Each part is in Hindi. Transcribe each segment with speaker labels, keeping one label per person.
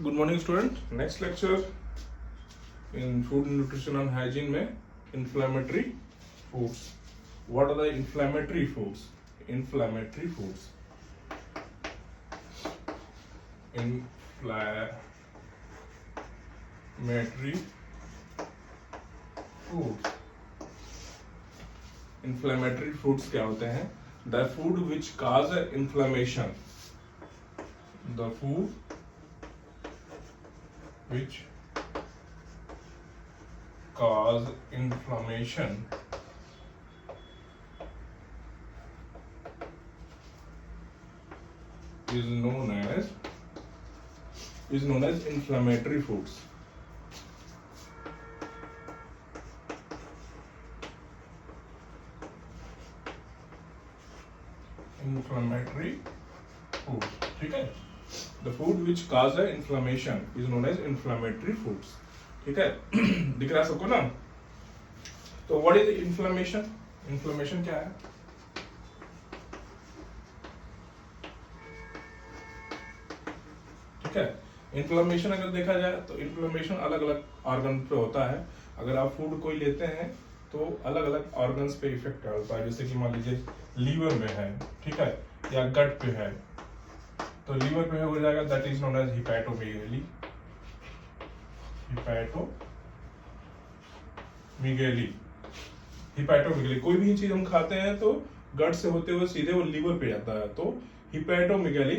Speaker 1: Good morning student. Next lecture in food nutrition and hygiene में inflammatory foods. What are the inflammatory foods? Inflammatory foods, inflammatory foods. Inflammatory foods क्या होते हैं? The food which cause inflammation, the food which cause inflammation is known as inflammatory foods. Inflammatory foods, ठीक है। The food which cause inflammation is known as inflammatory foods, ठीक है। दिख रहा है सबको ना? तो what is inflammation? Inflammation क्या है? ठीक है। इन्फ्लेमेशन अगर देखा जाए तो इन्फ्लेमेशन अलग अलग ऑर्गन पे होता है। अगर आप फूड कोई लेते हैं तो अलग अलग ऑर्गन्स पे इफेक्ट होता है। जैसे कि मान लीजिए लीवर में है, ठीक है, या गट पे है, तो लीवर पे हो जाएगा, दैट इज नोन एज हिपैटोमेगैली। हिपैटोमेगैली कोई भी चीज हम खाते हैं तो गट से होते हुए सीधे वो लीवर पे जाता है, तो hepatomegaly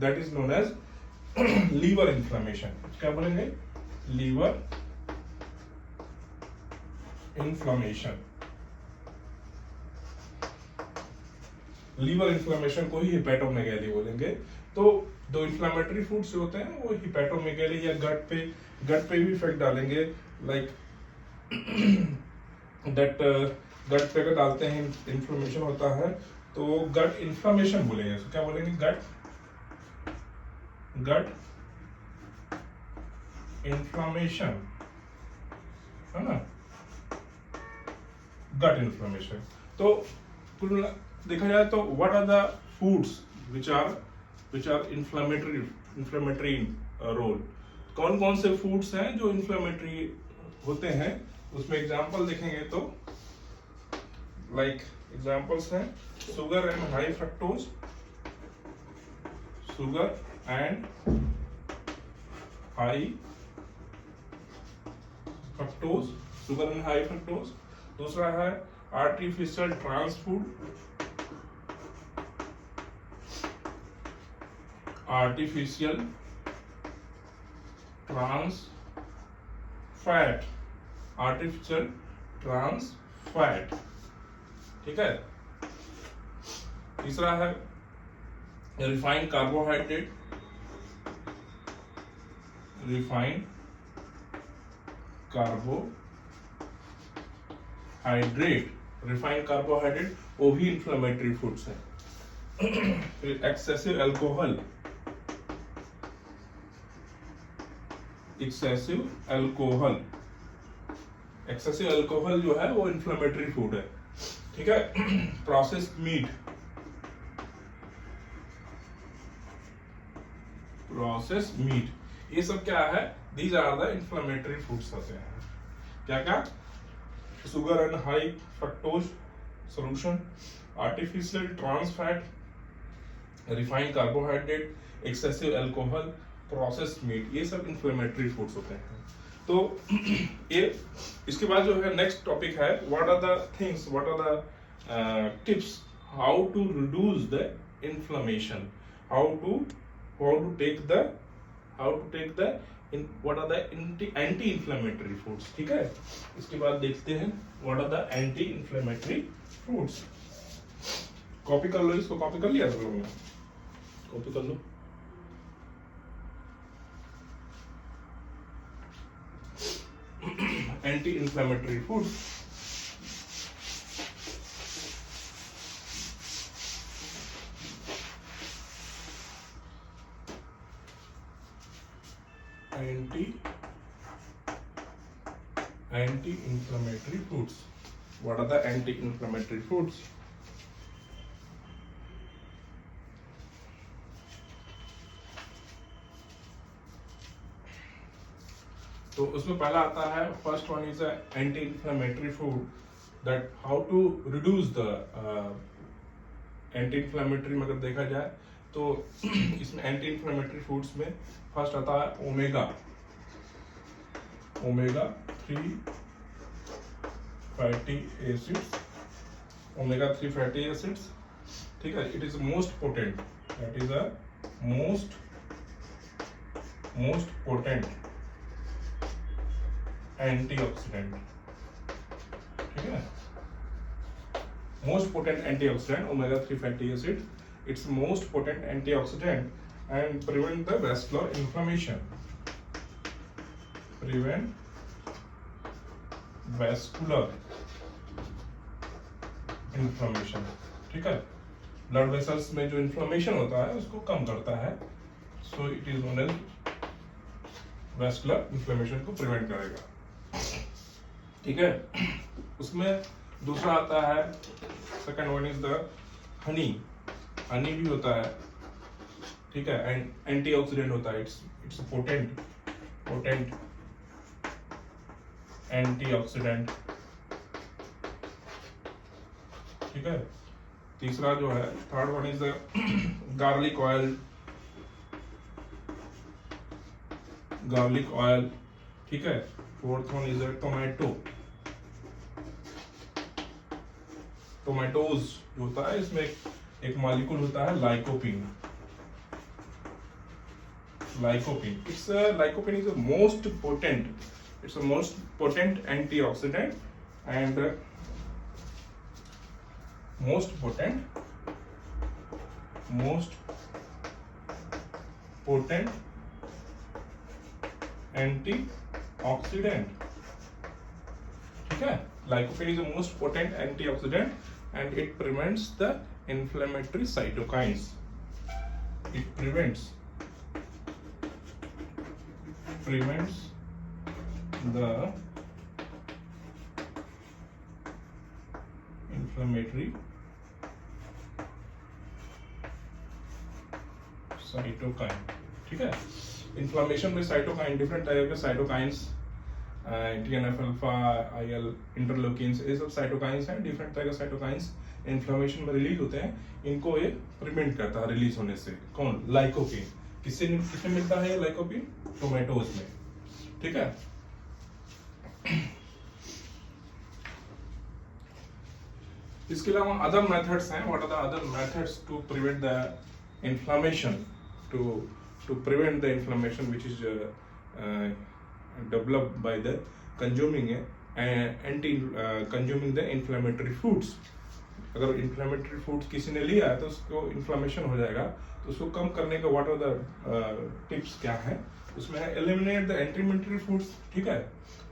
Speaker 1: that is known as liver inflammation. क्या बोलेंगे? Liver inflammation. लीवर इन्फ्लेमेशन को ही हिपैटोमेगैली बोलेंगे। तो दो इन्फ्लेमेटरी फूड्स जो होते हैं वो हिपैटोमेगैली या गट पे भी इफेक्ट डालेंगे। लाइक दैट गट पे अगर डालते हैं इन्फ्लेमेशन होता है तो गट इन्फ्लेमेशन बोलेंगे। तो क्या बोलेंगे? गट इन्फ्लेमेशन, है ना, गट इन्फ्लेमेशन। तो कुल देखा जाए तो what are the foods which are inflammatory role? कौन कौन से फूड्स हैं जो इन्फ्लेमेटरी होते हैं? उसमें एग्जांपल देखेंगे तो लाइक एग्जांपल्स हैं sugar and high fructose, sugar and high fructose, sugar and high fructose. दूसरा है artificial trans food, artificial trans fat, artificial trans fat, ठीक है। तीसरा है refined carbohydrate, refined carbohydrate, refined carbohydrate वो भी इंफ्लेमेटरी फूड्स है। फिर एक्सेसिव अल्कोहल, एक्सेसिव अल्कोहल जो है वो इंफ्लेमेटरी फूड है, ठीक है। प्रोसेस्ड मीट, ये सब क्या है? These are the inflammatory foods होते हैं। क्या क्या? Sugar and high fructose solution, artificial trans fat, refined carbohydrate, excessive alcohol, processed meat, ये सब इंफ्लेमेटरी फूड्स होते हैं। तो ये इसके बाद जो है नेक्स्ट टॉपिक है what are the things, what are the tips how to reduce the inflammation, how to take the what are the anti inflammatory foods, ठीक है। इसके बाद देखते हैं what are the anti inflammatory foods. Copy कर लो, इसको कॉपी कर लिया सब लोगों ने? कॉपी कर लो। Anti inflammatory food, anti-inflammatory foods. What are the anti-inflammatory foods? तो उसमें पहला आता है, first one is anti inflammatory food, that how to reduce the anti inflammatory में अगर देखा जाए तो इसमें एंटी इंफ्लेमेटरी फूड्स में फर्स्ट आता है omega 3 fatty acids, omega 3 fatty acids, ठीक है। It is most potent, that is a most potent antioxidant, ठीक है। Most potent antioxidant omega 3 fatty acid, it's most potent antioxidant and prevent the vascular inflammation, prevent vascular inflammation, ठीक है। ब्लड वेसल्स में जो इन्फ्लेमेशन होता है उसको कम करता है, so it is known as vascular inflammation को प्रिवेंट करेगा, ठीक है। उसमें दूसरा आता है, second one is the honey, honey भी होता है, ठीक है, एंड एंटीऑक्सीडेंट होता है, इट्स पोटेंट एंटीऑक्सीडेंट, ठीक है। तीसरा जो है, third one is the garlic oil, ठीक है। फोर्थ वन इज टोमेटोज जो होता है, इसमें एक मॉलिक्यूल होता है lycopene, lycopene is a most potent antioxidant and most potent antioxidant, ठीक है। Lycopene is the most potent antioxidant and it prevents the inflammatory cytokines. It prevents the inflammatory cytokine, ठीक है। इन्फ्लामेशन में साइटोकाइन, डिफरेंट टाइप के साइटोकाइंस, TNF अल्फा, IL, इंटरलोकिन्स, ये सब साइटोकाइंस हैं, डिफरेंट टाइप के साइटोकाइंस इन्फ्लामेशन में रिलीज होते हैं, इनको ये प्रिवेंट करता है रिलीज होने से। कौन? लाइकोपीन। किससे मिलता है ये लाइकोपीन? टोमेटोज में, ठीक है। इसके अलावा अदर मेथड्स हैं, what are the other methods to prevent the inflammation, to prevent the inflammation which is developed by the consuming the inflammatory foods. अगर inflammatory foods किसी ने लिया है तो उसको inflammation हो जाएगा, तो उसको कम करने का what are the tips क्या है? उसमें है eliminate the anti-inflammatory foods, ठीक है,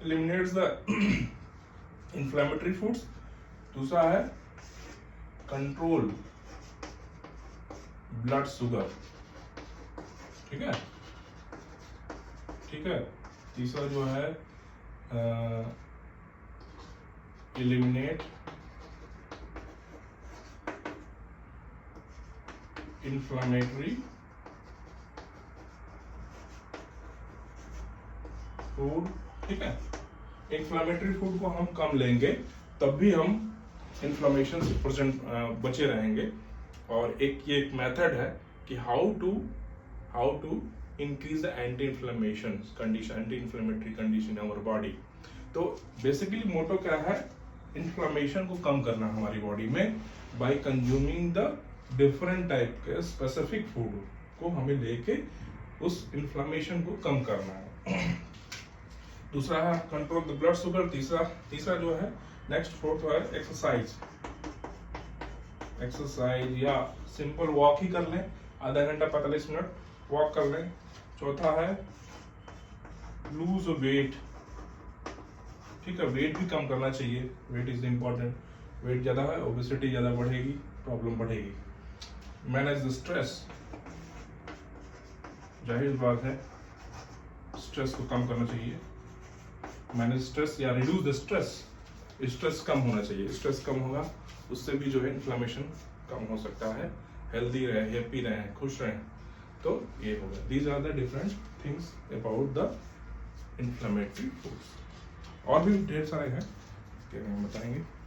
Speaker 1: eliminates the inflammatory foods. दूसरा है control blood sugar, ठीक है, ठीक है। तीसरा जो है एलिमिनेट इन्फ्लामेटरी फूड, ठीक है। इन्फ्लामेटरी फूड को हम कम लेंगे तब भी हम इन्फ्लामेशन से बचे रहेंगे। और ये एक मेथड है कि how to increase the anti-inflammatory condition in our body. तो बेसिकली मोटो क्या है? इन्फ्लेमेशन को कम करना हमारी बॉडी में by consuming the different type के स्पेसिफिक फूड को हमें लेके उस इन्फ्लेमेशन को कम करना है। दूसरा है कंट्रोल द ब्लड शुगर। तीसरा जो है नेक्स्ट फोर्थ है एक्सरसाइज या सिंपल वॉक ही कर लें, आधा घंटा 45 मिनट वॉक कर लें। चौथा है लूज वेट, ठीक है, वेट भी कम करना चाहिए, वेट इज इम्पोर्टेंट। वेट ज्यादा है, ओबेसिटी ज्यादा बढ़ेगी, प्रॉब्लम बढ़ेगी। मैनेज द स्ट्रेस, जाहिर बात है स्ट्रेस को कम करना चाहिए। मैनेज स्ट्रेस या रिड्यूस द स्ट्रेस, स्ट्रेस कम होना चाहिए, स्ट्रेस कम होगा उससे भी जो है इन्फ्लेमेशन कम हो सकता है। हेल्दी रहे, हैप्पी रहे, खुश रहें, तो ये होगा। These are the different things about the inflammatory foods. और भी ढेर सारे हैं, इसके बारे में बताएंगे।